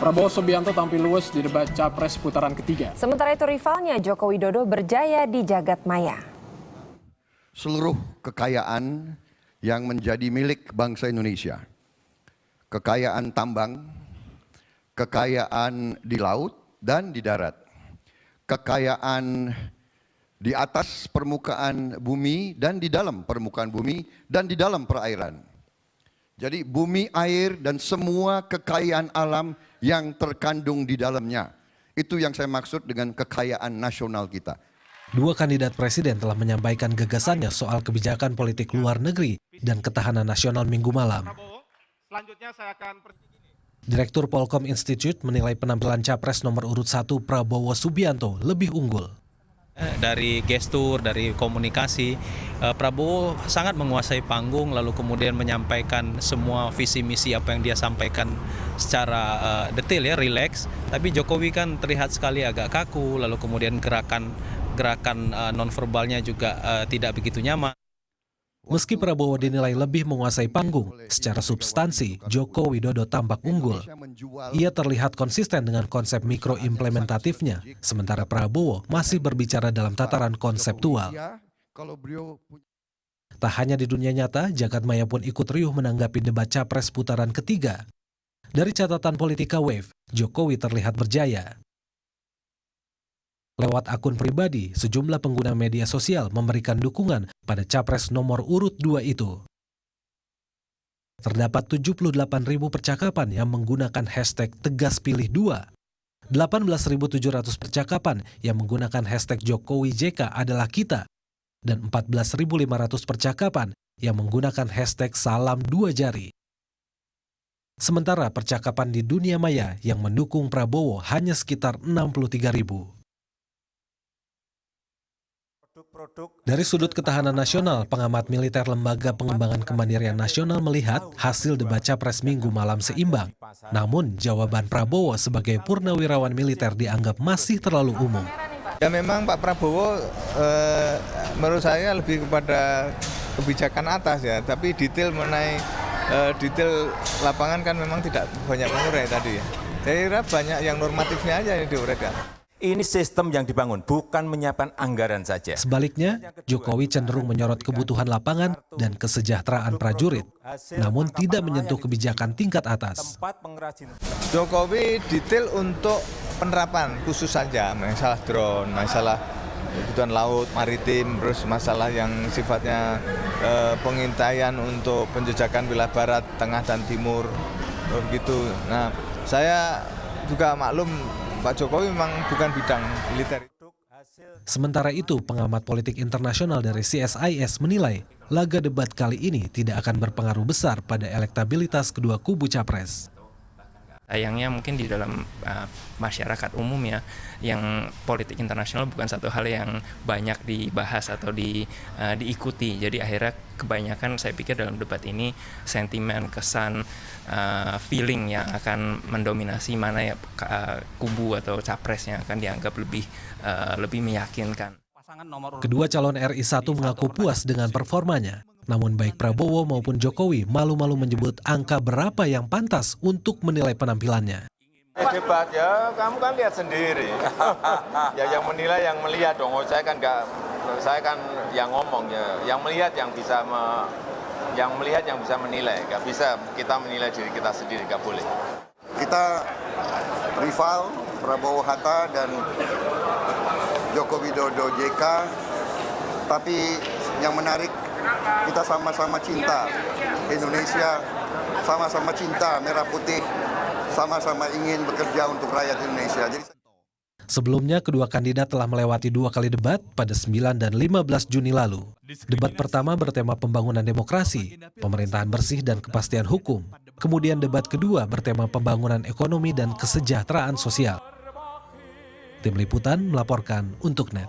Prabowo Subianto tampil luwes di debat Capres putaran ketiga. Sementara itu rivalnya Joko Widodo berjaya di jagat maya. Seluruh kekayaan yang menjadi milik bangsa Indonesia, kekayaan tambang, kekayaan di laut dan di darat, kekayaan di atas permukaan bumi dan di dalam permukaan bumi dan di dalam perairan. Jadi bumi, air, dan semua kekayaan alam yang terkandung di dalamnya. Itu yang saya maksud dengan kekayaan nasional kita. Dua kandidat presiden telah menyampaikan gagasannya soal kebijakan politik luar negeri dan ketahanan nasional Minggu malam. Direktur Polkom Institute menilai penampilan Capres nomor urut 1 Prabowo Subianto lebih unggul. Dari gestur, dari komunikasi, Prabowo sangat menguasai panggung, lalu kemudian menyampaikan semua visi misi apa yang dia sampaikan secara detail ya, rileks. Tapi Jokowi kan terlihat sekali agak kaku, lalu kemudian gerakan nonverbalnya juga tidak begitu nyaman. Meski Prabowo dinilai lebih menguasai panggung, secara substansi Joko Widodo tampak unggul. Ia terlihat konsisten dengan konsep mikroimplementatifnya, sementara Prabowo masih berbicara dalam tataran konseptual. Tak hanya di dunia nyata, jagat maya pun ikut riuh menanggapi debat Capres putaran ketiga. Dari catatan Politika Wave, Jokowi terlihat berjaya. Lewat akun pribadi, sejumlah pengguna media sosial memberikan dukungan pada Capres nomor urut 2 itu. Terdapat 78.000 percakapan yang menggunakan hashtag #TegasPilih2, 18.700 percakapan yang menggunakan hashtag Jokowi JK adalah kita, dan 14.500 percakapan yang menggunakan hashtag Salam Dua Jari. Sementara percakapan di dunia maya yang mendukung Prabowo hanya sekitar 63.000. Dari sudut ketahanan nasional, pengamat militer Lembaga Pengembangan Kemandirian Nasional melihat hasil debat Capres Minggu malam seimbang. Namun, jawaban Prabowo sebagai purnawirawan militer dianggap masih terlalu umum. Ya memang Pak Prabowo menurut saya lebih kepada kebijakan atas ya, tapi detail mengenai detail lapangan kan memang tidak banyak mengurai tadi ya. Saya kira banyak yang normatifnya aja yang diuraikan. Ini sistem yang dibangun, bukan menyiapkan anggaran saja. Sebaliknya, Jokowi cenderung menyorot kebutuhan lapangan dan kesejahteraan prajurit, namun tidak menyentuh kebijakan tingkat atas. Jokowi detail untuk penerapan khusus saja, masalah drone, masalah kebutuhan laut, maritim, terus masalah yang sifatnya pengintaian untuk penjajakan wilayah barat, tengah, dan timur, begitu. Nah, saya juga maklum Pak Jokowi memang bukan bidang militer. Sementara itu, pengamat politik internasional dari CSIS menilai laga debat kali ini tidak akan berpengaruh besar pada elektabilitas kedua kubu Capres. Sayangnya mungkin di dalam masyarakat umum ya, yang politik internasional bukan satu hal yang banyak dibahas atau diikuti. Jadi akhirnya kebanyakan saya pikir dalam debat ini sentimen, kesan, feeling yang akan mendominasi mana ya kubu atau capres yang akan dianggap lebih meyakinkan. Kedua calon RI1 mengaku puas dengan performanya. Namun baik Prabowo maupun Jokowi malu-malu menyebut angka berapa yang pantas untuk menilai penampilannya. Debat ya, kamu kan lihat sendiri. Ya yang menilai yang melihat dong. Saya kan yang ngomong ya, yang melihat yang bisa menilai. Gak bisa kita menilai diri kita sendiri, gak boleh. Kita rival Prabowo Hatta dan Joko Widodo JK, tapi yang menarik kita sama-sama cinta Indonesia, sama-sama cinta merah putih, sama-sama ingin bekerja untuk rakyat Indonesia. Sebelumnya, kedua kandidat telah melewati 2 kali debat pada 9 dan 15 Juni lalu. Debat pertama bertema pembangunan demokrasi, pemerintahan bersih dan kepastian hukum. Kemudian debat kedua bertema pembangunan ekonomi dan kesejahteraan sosial. Tim Liputan melaporkan untuk NET.